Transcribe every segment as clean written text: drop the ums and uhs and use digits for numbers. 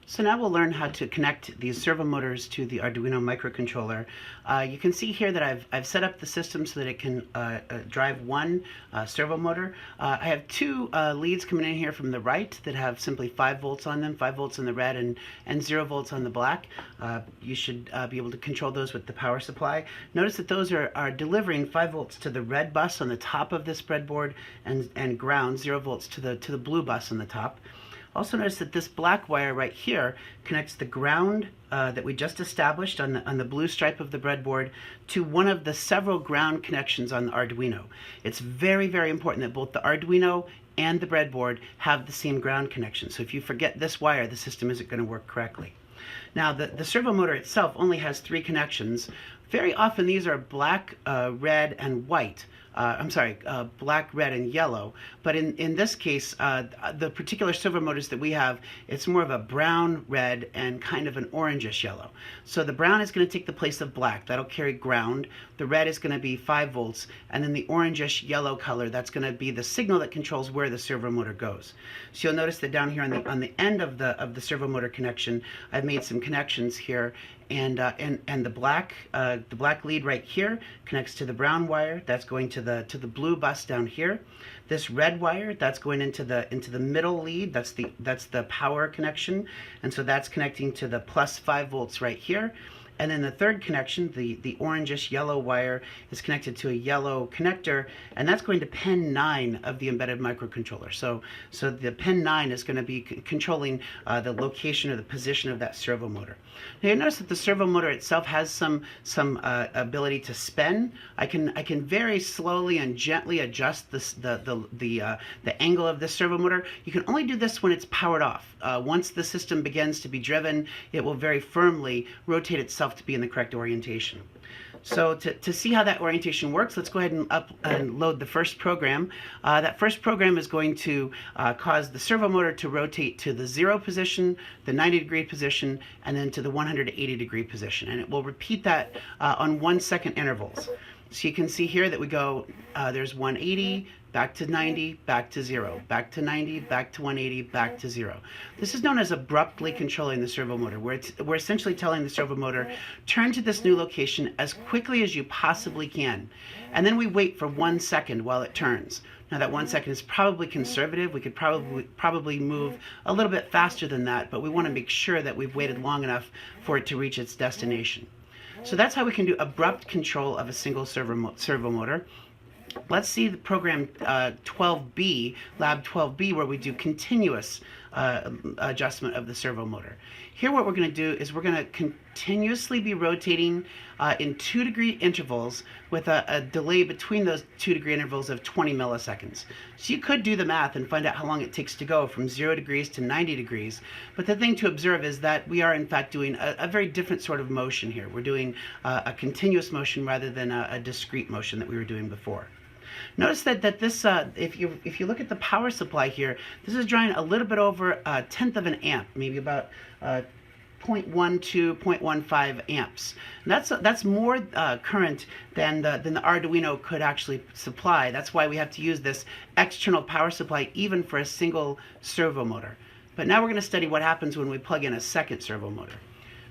So now we'll learn how to connect these servo motors to the Arduino microcontroller. You can see here that I've set up the system so that it can drive one servo motor. I have two leads coming in here from the right that have simply 5 volts on them, 5 volts on the red and 0 volts on the black. You should be able to control those with the power supply. Notice that those are delivering 5 volts to the red bus on the top of this breadboard and ground, 0 volts to the blue bus on the top. Also notice that this black wire right here connects the ground that we just established on the blue stripe of the breadboard to one of the several ground connections on the Arduino. It's very, very important that both the Arduino and the breadboard have the same ground connection. So if you forget this wire, the system isn't going to work correctly. Now the servo motor itself only has 3 connections. Very often these are black, red, and white. Black, red, and yellow. But in this case, the particular servo motors that we have, it's more of a brown, red, and kind of an orangish yellow. So the brown is going to take the place of black. That'll carry ground. The red is going to be 5 volts. And then the orangish yellow color, that's going to be the signal that controls where the servo motor goes. So you'll notice that down here on the end of the servo motor connection, I've made some connections here. And the black lead right here connects to the brown wire. That's going to the blue bus down here. This red wire, that's going into the middle lead. That's the power connection, and so that's connecting to the plus 5 volts right here. And then the third connection, the orangish yellow wire, is connected to a yellow connector, and that's going to pin 9 of the embedded microcontroller. So the pin 9 is going to be controlling the location or the position of that servo motor. Now you notice that the servo motor itself has some ability to spin. I can very slowly and gently adjust the angle of this servo motor. You can only do this when it's powered off. Once the system begins to be driven, it will very firmly rotate itself to be in the correct orientation. So to see how that orientation works, let's go ahead and load the first program. That first program is going to cause the servo motor to rotate to the 0 position, the 90-degree position, and then to the 180-degree position. And it will repeat that on 1-second intervals. So you can see here that we go, there's 180, back to 90, back to 0, back to 90, back to 180, back to 0. This is known as abruptly controlling the servo motor, where we're essentially telling the servo motor, turn to this new location as quickly as you possibly can. And then we wait for 1 second while it turns. Now that 1 second is probably conservative. We could probably move a little bit faster than that, but we want to make sure that we've waited long enough for it to reach its destination. So that's how we can do abrupt control of a single servo motor. Let's see the program 12B, Lab 12B, where we do continuous adjustment of the servo motor. Here what we're going to do is we're going to continuously be rotating in 2-degree intervals with a delay between those 2-degree intervals of 20 milliseconds. So you could do the math and find out how long it takes to go from 0 degrees to 90 degrees. But the thing to observe is that we are in fact doing a very different sort of motion here. We're doing a continuous motion rather than a discrete motion that we were doing before. Notice that this, if you look at the power supply here, this is drawing a little bit over 1/10 of an amp, maybe about 0.12, 0.15 amps. And that's more current than the Arduino could actually supply. That's why we have to use this external power supply even for a single servo motor. But now we're going to study what happens when we plug in a second servo motor.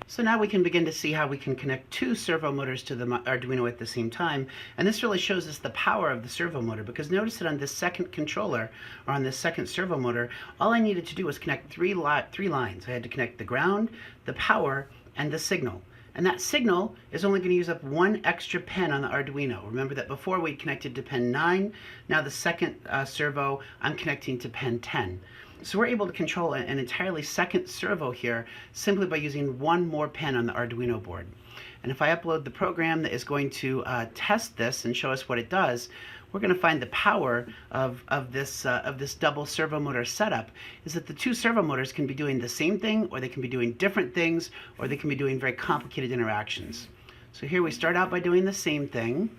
So now we can begin to see how we can connect 2 servo motors to the Arduino at the same time. And this really shows us the power of the servo motor, because notice that on this second controller, or on this second servo motor, all I needed to do was connect 3 lines. I had to connect the ground, the power, and the signal. And that signal is only going to use up 1 extra pin on the Arduino. Remember that before we connected to pin 9, now the second servo, I'm connecting to pin 10. So we're able to control an entirely second servo here simply by using 1 more pin on the Arduino board. And if I upload the program that is going to test this and show us what it does, we're going to find the power of this double servo motor setup is that the 2 servo motors can be doing the same thing, or they can be doing different things, or they can be doing very complicated interactions. So here we start out by doing the same thing,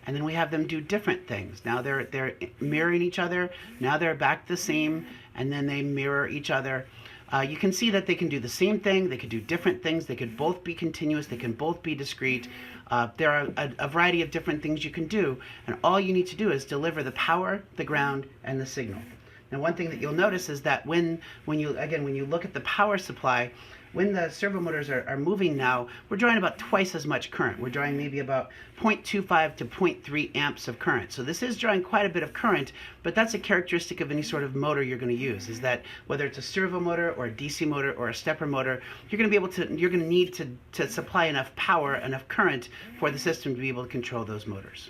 and then we have them do different things. Now they're mirroring each other, now they're back the same, and then they mirror each other. You can see that they can do the same thing, they could do different things, they could both be continuous, they can both be discrete. There are a variety of different things you can do, and all you need to do is deliver the power, the ground, and the signal. Now, one thing that you'll notice is that when you look at the power supply, when the servo motors are moving now, we're drawing about twice as much current. We're drawing maybe about 0.25 to 0.3 amps of current. So this is drawing quite a bit of current, but that's a characteristic of any sort of motor you're going to use, is that whether it's a servo motor or a DC motor or a stepper motor, you're going to need to supply enough power, enough current for the system to be able to control those motors.